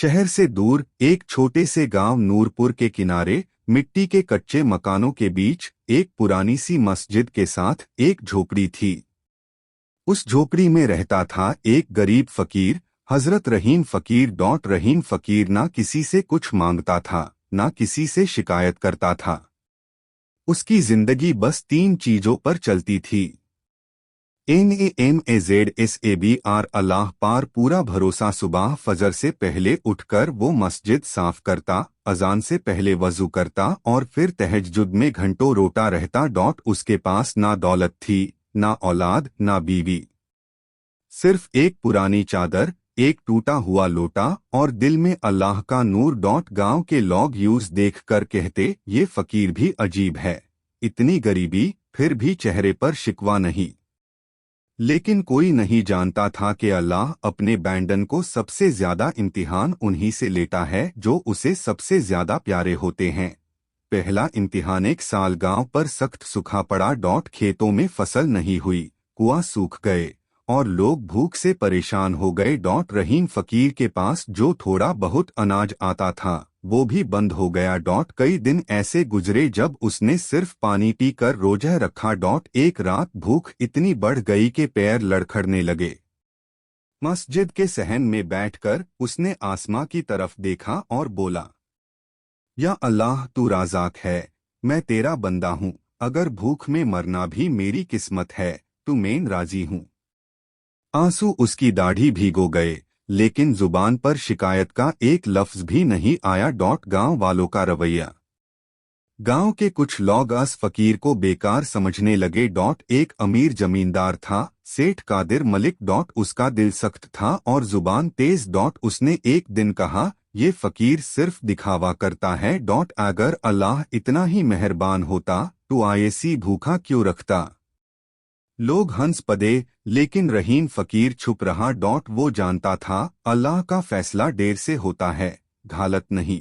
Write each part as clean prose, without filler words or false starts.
शहर से दूर एक छोटे से गांव नूरपुर के किनारे मिट्टी के कच्चे मकानों के बीच एक पुरानी सी मस्जिद के साथ एक झोपड़ी थी। उस झोपड़ी में रहता था एक गरीब फकीर, हजरत रहीम फकीर। रहीम फकीर ना किसी से कुछ मांगता था, ना किसी से शिकायत करता था। उसकी जिंदगी बस तीन चीजों पर चलती थी। NAMAZSABR अल्लाह पार पूरा भरोसा। सुबह फजर से पहले उठकर वो मस्जिद साफ करता, अजान से पहले वजू करता और फिर तहज्जुद में घंटों रोता रहता। उसके पास ना दौलत थी, ना औलाद, ना बीवी, सिर्फ एक पुरानी चादर, एक टूटा हुआ लोटा और दिल में अल्लाह का नूर। गांव के लोग यूज देखकर कहते, ये फकीर भी अजीब है, इतनी गरीबी फिर भी चेहरे पर शिकवा नहीं। लेकिन कोई नहीं जानता था कि अल्लाह अपने बैंडन को सबसे ज्यादा इम्तिहान उन्हीं से लेता है जो उसे सबसे ज्यादा प्यारे होते हैं। पहला इम्तिहान, एक साल गांव पर सख्त सूखा पड़ा। खेतों में फसल नहीं हुई, कुआं सूख गए और लोग भूख से परेशान हो गए। रहीम फकीर के पास जो थोड़ा बहुत अनाज आता था वो भी बंद हो गया। कई दिन ऐसे गुजरे जब उसने सिर्फ पानी पी कर रोजा रखा। एक रात भूख इतनी बढ़ गई कि पैर लड़खड़ने लगे। मस्जिद के सहन में बैठकर उसने आसमां की तरफ देखा और बोला, या अल्लाह तू राज़ाक है, मैं तेरा बंदा हूँ, अगर भूख में मरना भी मेरी किस्मत है तो मैं राजी हूँ। आंसू उसकी दाढ़ी भीगो गए, लेकिन जुबान पर शिकायत का एक लफ्ज भी नहीं आया। गांव वालों का रवैया, गांव के कुछ लोग इस फकीर को बेकार समझने लगे। एक अमीर जमींदार था, सेठ कादिर मलिक। उसका दिल सख्त था और जुबान तेज। उसने एक दिन कहा, ये फकीर सिर्फ दिखावा करता है। अगर अल्लाह इतना ही मेहरबान होता तो आयसी भूखा क्यों रखता। लोग हंस पड़े, लेकिन रहीम फकीर चुप रहा। वो जानता था अल्लाह का फैसला देर से होता है, घालत नहीं।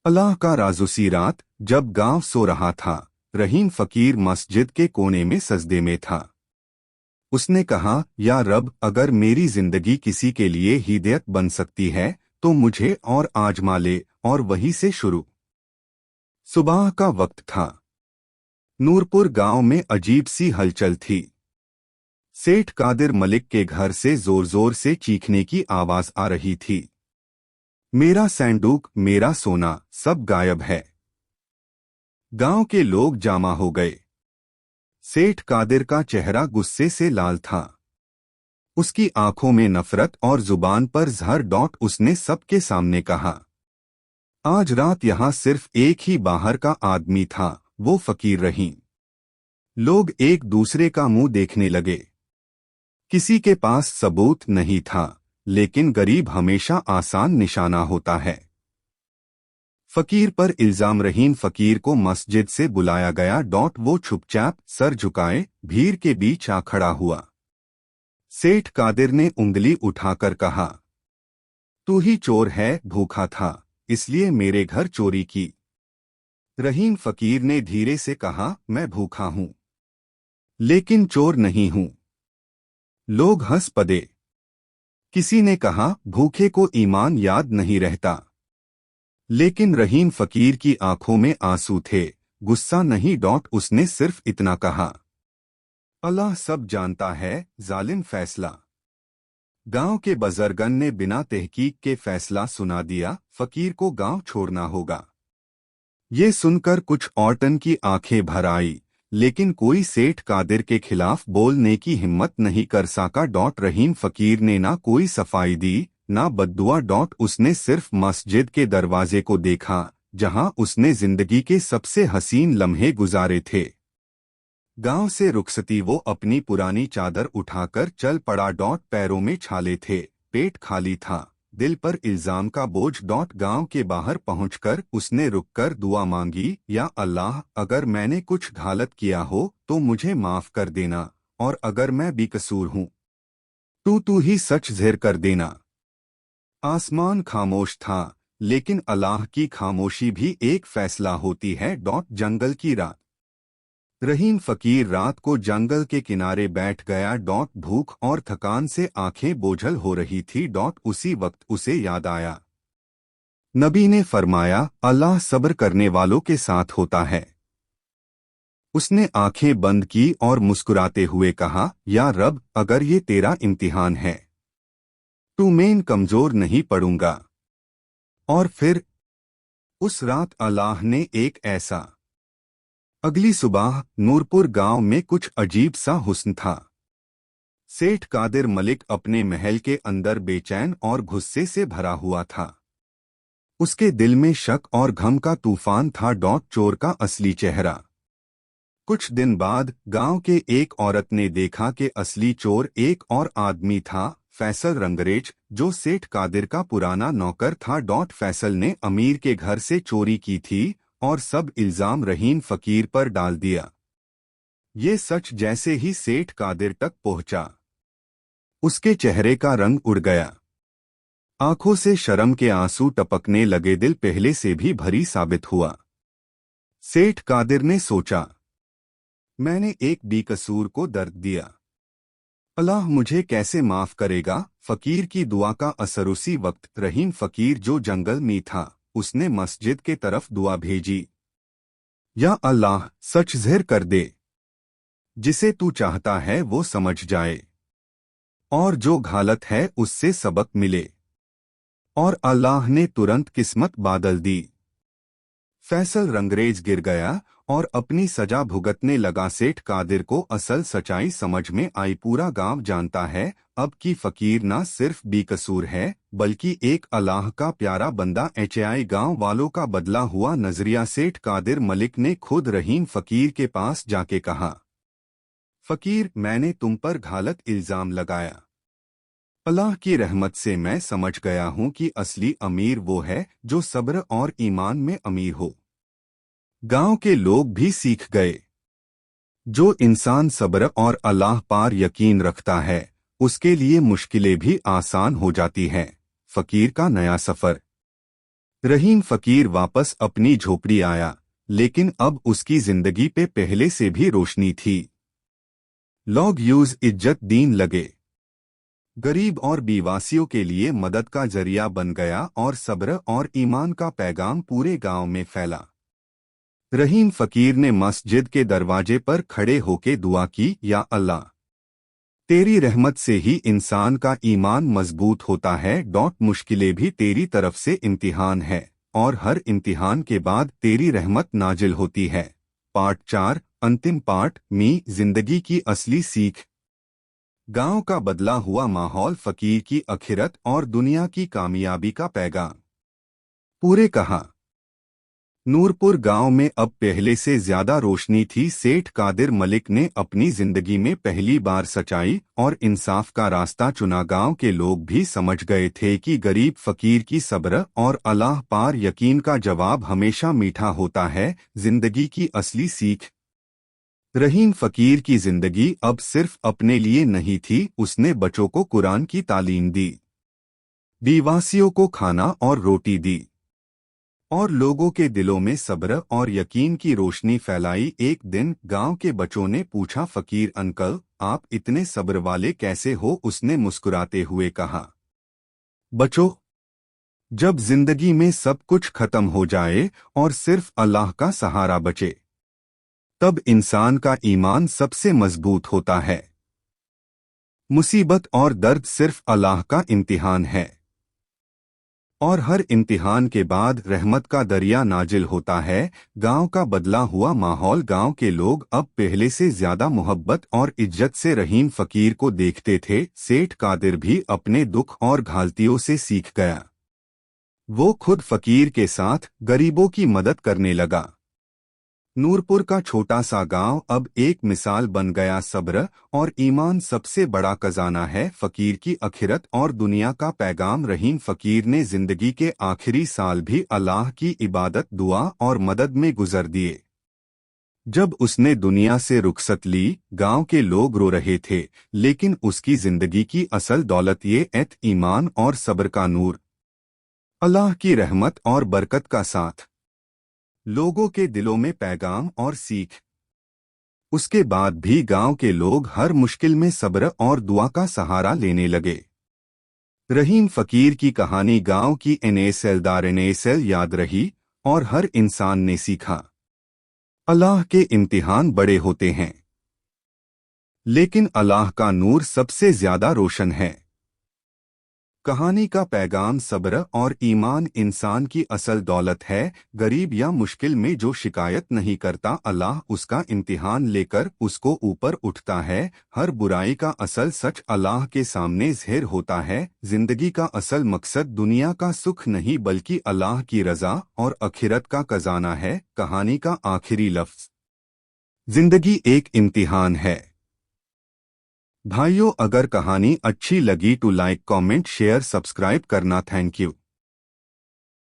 अल्लाह का राज। उसी रात जब गांव सो रहा था, रहीम फकीर मस्जिद के कोने में सजदे में था। उसने कहा, या रब, अगर मेरी जिंदगी किसी के लिए हिदायत बन सकती है तो मुझे और आजमा ले। और वहीं से शुरू। सुबह का वक्त था। नूरपुर गांव में अजीब सी हलचल थी। सेठ कादिर मलिक के घर से जोर जोर से चीखने की आवाज आ रही थी, मेरा सैंडूक, मेरा सोना सब गायब है। गांव के लोग जमा हो गए। सेठ कादिर का चेहरा गुस्से से लाल था, उसकी आंखों में नफरत और जुबान पर जहर। उसने सबके सामने कहा, आज रात यहां सिर्फ एक ही बाहर का आदमी था, वो फकीर रहीम। लोग एक दूसरे का मुंह देखने लगे। किसी के पास सबूत नहीं था, लेकिन गरीब हमेशा आसान निशाना होता है। फकीर पर इल्जाम। रहीम फकीर को मस्जिद से बुलाया गया। वो चुपचाप सर झुकाए भीड़ के बीच आ खड़ा हुआ। सेठ कादिर ने उंगली उठाकर कहा, तू ही चोर है, भूखा था इसलिए मेरे घर चोरी की। रहीम फकीर ने धीरे से कहा, मैं भूखा हूं लेकिन चोर नहीं हूं। लोग हंस पड़े। किसी ने कहा, भूखे को ईमान याद नहीं रहता। लेकिन रहीम फकीर की आंखों में आंसू थे, गुस्सा नहीं। उसने सिर्फ इतना कहा, अल्लाह सब जानता है, जालिम फैसला। गांव के बुजुर्गन ने बिना तहकीक के फैसला सुना दिया, फकीर को गांव छोड़ना होगा। ये सुनकर कुछ औरतन की आंखें भर आई, लेकिन कोई सेठ कादिर के खिलाफ बोलने की हिम्मत नहीं कर सका। रहीम फकीर ने ना कोई सफाई दी, ना बद्दुआ। उसने सिर्फ मस्जिद के दरवाजे को देखा, जहां उसने जिंदगी के सबसे हसीन लम्हे गुजारे थे। गांव से रुखसती वो अपनी पुरानी चादर उठाकर चल पड़ा। पैरों में छाले थे, पेट खाली था, दिल पर इल्जाम का बोझ। गांव के बाहर पहुंचकर उसने रुककर दुआ मांगी, या अल्लाह, अगर मैंने कुछ गलत किया हो तो मुझे माफ कर देना, और अगर मैं बेकसूर हूं तो तू ही सच ज़ाहिर कर देना। आसमान खामोश था, लेकिन अल्लाह की खामोशी भी एक फैसला होती है। जंगल की रात। रहीम फकीर रात को जंगल के किनारे बैठ गया। भूख और थकान से आंखें बोझल हो रही थी। उसी वक्त उसे याद आया, नबी ने फरमाया, अल्लाह सब्र करने वालों के साथ होता है। उसने आंखें बंद की और मुस्कुराते हुए कहा, या रब, अगर ये तेरा इम्तिहान है तो मैं कमजोर नहीं पड़ूंगा। और फिर उस रात अल्लाह ने एक ऐसा। अगली सुबह नूरपुर गांव में कुछ अजीब सा हुस्न था। सेठ कादिर मलिक अपने महल के अंदर बेचैन और गुस्से से भरा हुआ था। उसके दिल में शक और घम का तूफान था। चोर का असली चेहरा। कुछ दिन बाद गांव के एक औरत ने देखा कि असली चोर एक और आदमी था, फैसल रंगरेज, जो सेठ कादिर का पुराना नौकर था। फैसल ने अमीर के घर से चोरी की थी और सब इल्जाम रहीम फकीर पर डाल दिया। ये सच जैसे ही सेठ कादिर तक पहुंचा, उसके चेहरे का रंग उड़ गया। आंखों से शर्म के आंसू टपकने लगे। दिल पहले से भी भरी साबित हुआ। सेठ कादिर ने सोचा, मैंने एक बेकसूर को दर्द दिया, अल्लाह मुझे कैसे माफ करेगा। फकीर की दुआ का असर। उसी वक्त रहीम फकीर, जो जंगल में था, उसने मस्जिद के तरफ दुआ भेजी, या अल्लाह, सच ज़ाहिर कर दे, जिसे तू चाहता है वो समझ जाए, और जो घालत है उससे सबक मिले। और अल्लाह ने तुरंत किस्मत बादल दी। फैसल रंगरेज गिर गया और अपनी सजा भुगतने लगा। सेठ कादिर को असल सच्चाई समझ में आई। पूरा गांव जानता है अब कि फकीर ना सिर्फ बेकसूर है, बल्कि एक अल्लाह का प्यारा बंदा। गांव वालों का बदला हुआ नजरिया। सेठ कादिर मलिक ने खुद रहीम फकीर के पास जाके कहा, फकीर, मैंने तुम पर घालत इल्जाम लगाया। अल्लाह की रहमत से मैं समझ गया हूँ कि असली अमीर वो है जो सब्र और ईमान में अमीर हो। गांव के लोग भी सीख गए, जो इंसान सब्र और अल्लाह पार यकीन रखता है, उसके लिए मुश्किलें भी आसान हो जाती हैं। फकीर का नया सफर। रहीम फकीर वापस अपनी झोपड़ी आया, लेकिन अब उसकी जिंदगी पे पहले से भी रोशनी थी। लोग यूज इज्जत दीन लगे। गरीब और बीवासियों के लिए मदद का जरिया बन गया और सब्र और ईमान का पैगाम पूरे गांव में फैला। रहीम फकीर ने मस्जिद के दरवाजे पर खड़े होके दुआ की, या अल्लाह, तेरी रहमत से ही इंसान का ईमान मजबूत होता है। मुश्किलें भी तेरी तरफ से इम्तिहान है, और हर इम्तिहान के बाद तेरी रहमत नाजिल होती है। पार्ट 4, अंतिम पार्ट में जिंदगी की असली सीख। गांव का बदला हुआ माहौल। फकीर की आखिरत और दुनिया की कामयाबी का पैगाम। पूरे कहा, नूरपुर गांव में अब पहले से ज्यादा रोशनी थी। सेठ कादिर मलिक ने अपनी जिंदगी में पहली बार सच्चाई और इंसाफ का रास्ता चुना। गांव के लोग भी समझ गए थे कि गरीब फकीर की सब्र और अल्लाह पार यकीन का जवाब हमेशा मीठा होता है। जिंदगी की असली सीख। रहीम फकीर की जिंदगी अब सिर्फ अपने लिए नहीं थी। उसने बच्चों को कुरान की तालीम दी, बीवासियों को खाना और रोटी दी, और लोगों के दिलों में सब्र और यकीन की रोशनी फैलाई। एक दिन गांव के बच्चों ने पूछा, फकीर अंकल, आप इतने सब्र वाले कैसे हो। उसने मुस्कुराते हुए कहा, बच्चों, जब जिंदगी में सब कुछ खत्म हो जाए और सिर्फ अल्लाह का सहारा बचे, तब इंसान का ईमान सबसे मजबूत होता है। मुसीबत और दर्द सिर्फ अल्लाह का इम्तिहान है, और हर इम्तिहान के बाद रहमत का दरिया नाजिल होता है। गांव का बदला हुआ माहौल। गांव के लोग अब पहले से ज्यादा मोहब्बत और इज्जत से रहीम फकीर को देखते थे। सेठ कादिर भी अपने दुख और घालतियों से सीख गया। वो खुद फकीर के साथ गरीबों की मदद करने लगा। नूरपुर का छोटा सा गांव अब एक मिसाल बन गया। सब्र और ईमान सबसे बड़ा खजाना है। फकीर की आखिरत और दुनिया का पैगाम। रहीम फकीर ने जिंदगी के आखिरी साल भी अल्लाह की इबादत, दुआ और मदद में गुजर दिए। जब उसने दुनिया से रुखसत ली, गांव के लोग रो रहे थे, लेकिन उसकी जिंदगी की असल दौलत ये ईमान और सब्र का नूर, अल्लाह की रहमत और बरकत का साथ। लोगों के दिलों में पैगाम और सीख। उसके बाद भी गांव के लोग हर मुश्किल में सब्र और दुआ का सहारा लेने लगे। रहीम फकीर की कहानी गांव की एनएसएलदार एनएसएल याद रही और हर इंसान ने सीखा। अल्लाह के इम्तिहान बड़े होते हैं, लेकिन अल्लाह का नूर सबसे ज्यादा रोशन है। कहानी का पैगाम सब्र और ईमान इंसान की असल दौलत है। गरीब या मुश्किल में जो शिकायत नहीं करता, अल्लाह उसका इम्तिहान लेकर उसको ऊपर उठता है। हर बुराई का असल सच अल्लाह के सामने ज़ाहिर होता है। जिंदगी का असल मकसद दुनिया का सुख नहीं बल्कि अल्लाह की रज़ा और आखिरत का खजाना है। कहानी का आखिरी लफ्ज़, जिंदगी एक इम्तिहान है। भाइयों, अगर कहानी अच्छी लगी तो लाइक कमेंट शेयर सब्सक्राइब करना। Thank you.